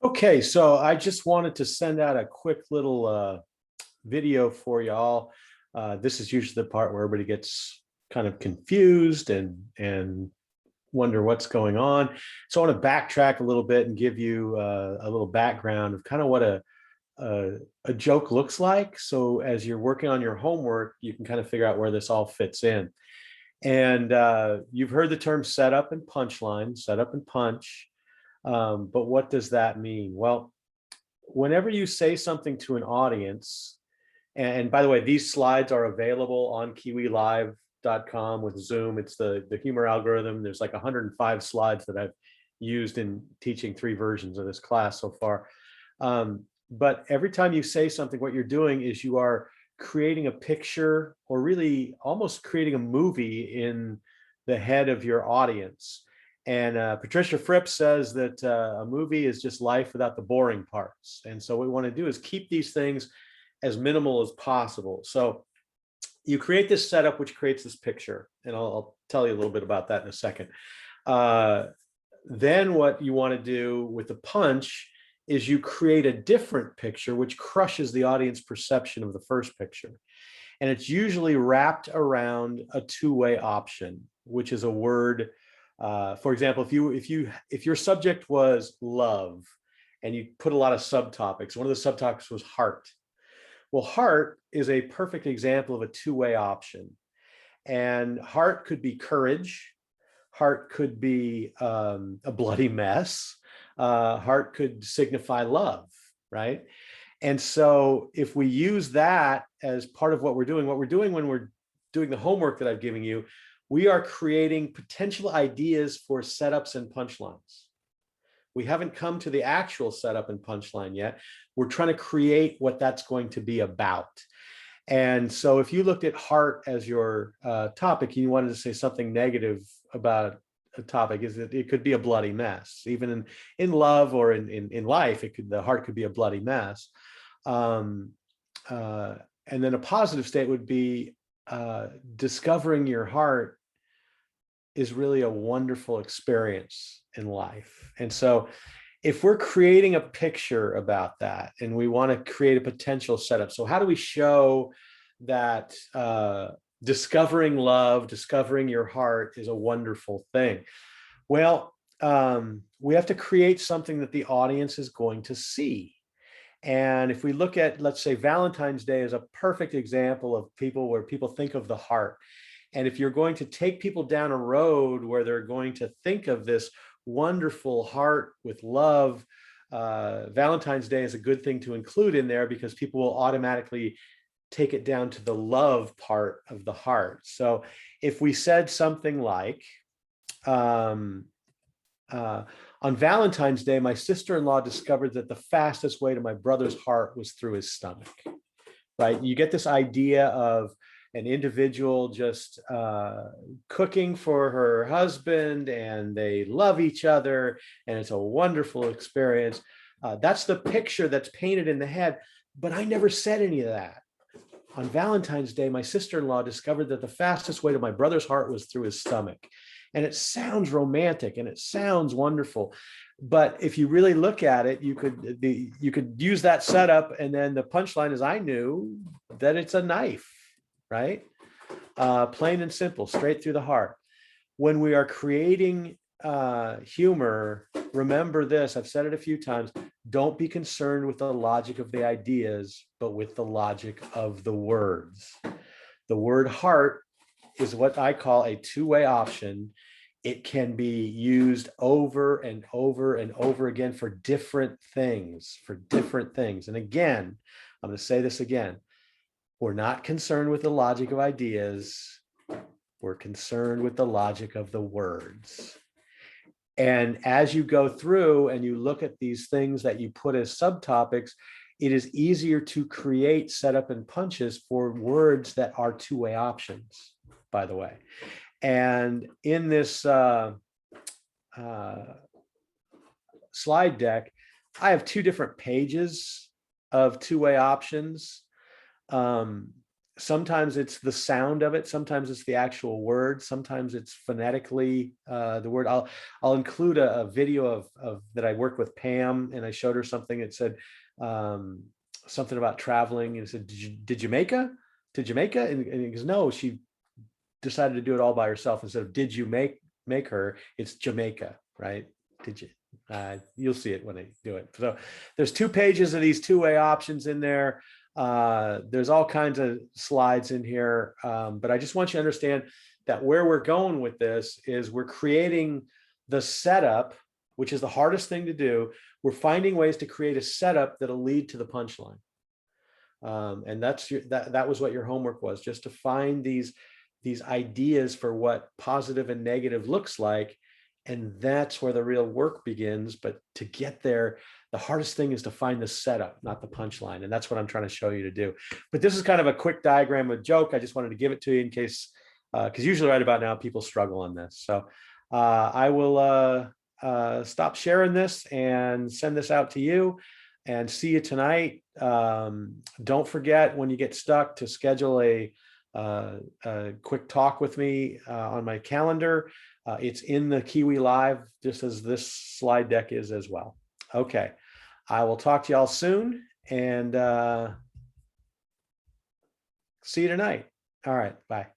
Okay, so I just wanted to send out a quick little video for y'all. This is usually the part where everybody gets kind of confused and wonder what's going on. So I want to backtrack a little bit and give you a little background of kind of what a joke looks like. So as you're working on your homework, you can kind of figure out where this all fits in. And you've heard the term setup and punchline, setup and punch. But what does that mean? Well, whenever you say something to an audience, and by the way, these slides are available on kiwilive.com with Zoom. It's the humor algorithm. There's like 105 slides that I've used in teaching 3 versions of this class so far. But every time you say something, what you're doing is you are creating a picture, or really almost creating a movie in the head of your audience. And Patricia Fripp says that a movie is just life without the boring parts. And so what we want to do is keep these things as minimal as possible. So you create this setup, which creates this picture. And I'll tell you a little bit about that in a second. Then what you want to do with the punch is you create a different picture, which crushes the audience perception of the first picture. And it's usually wrapped around a two-way option, which is a word. For example, if your subject was love and you put a lot of subtopics, one of the subtopics was heart. Well, heart is a perfect example of a two-way option. And heart could be courage. Heart could be a bloody mess. Heart could signify love, right? And so if we use that as part of what we're doing when we're doing the homework that I've given you, we are creating potential ideas for setups and punchlines. We haven't come to the actual setup and punchline yet. We're trying to create what that's going to be about. And so if you looked at heart as your topic, and you wanted to say something negative about a topic, is that it could be a bloody mess. Even in love or in life, the heart could be a bloody mess. And then a positive state would be discovering your heart is really a wonderful experience in life. And so if we're creating a picture about that and we want to create a potential setup, so how do we show that discovering love, discovering your heart is a wonderful thing? Well, we have to create something that the audience is going to see. And if we look at, let's say, Valentine's Day is a perfect example of where people think of the heart. And if you're going to take people down a road where they're going to think of this wonderful heart with love, Valentine's Day is a good thing to include in there, because people will automatically take it down to the love part of the heart. So if we said something like, on Valentine's Day, my sister-in-law discovered that the fastest way to my brother's heart was through his stomach, right? You get this idea of an individual just cooking for her husband, and they love each other, and it's a wonderful experience. That's the picture that's painted in the head, but I never said any of that. On Valentine's Day, my sister-in-law discovered that the fastest way to my brother's heart was through his stomach. And it sounds romantic and it sounds wonderful. But if you really look at it, you could use that setup, and then the punchline is, I knew that it's a knife, right? Plain and simple, straight through the heart. When we are creating humor, remember this, I've said it a few times, don't be concerned with the logic of the ideas, but with the logic of the words. The word heart is what I call a two-way option. It can be used over and over and over again for different things, And again, I'm going to say this again. We're not concerned with the logic of ideas. We're concerned with the logic of the words. And as you go through and you look at these things that you put as subtopics, it is easier to create setup and punches for words that are two-way options, by the way. And in this slide deck, I have 2 different pages of two-way options. sometimes it's the sound of it, sometimes it's the actual word, sometimes it's phonetically the word. I'll include a video of that I worked with Pam, and I showed her something. It said something about traveling, and it said, did Jamaica to Jamaica? And he goes, no, she decided to do it all by herself. Instead of did you make her, it's Jamaica, right? Did you? You'll see it when I do it. So there's 2 pages of these two-way options in there. There's all kinds of slides in here, but I just want you to understand that where we're going with this is we're creating the setup, which is the hardest thing to do. We're finding ways to create a setup that'll lead to the punchline. And that was what your homework was, just to find these ideas for what positive and negative looks like. And that's where the real work begins. But to get there, the hardest thing is to find the setup, not the punchline. And that's what I'm trying to show you to do. But this is kind of a quick diagram of joke. I just wanted to give it to you in case, because usually right about now, people struggle on this. So I will stop sharing this and send this out to you, and see you tonight. Don't forget, when you get stuck, to schedule a quick talk with me on my calendar. It's in the Kiwi Live, just as this slide deck is as well. Okay, I will talk to y'all soon, and see you tonight. All right, bye.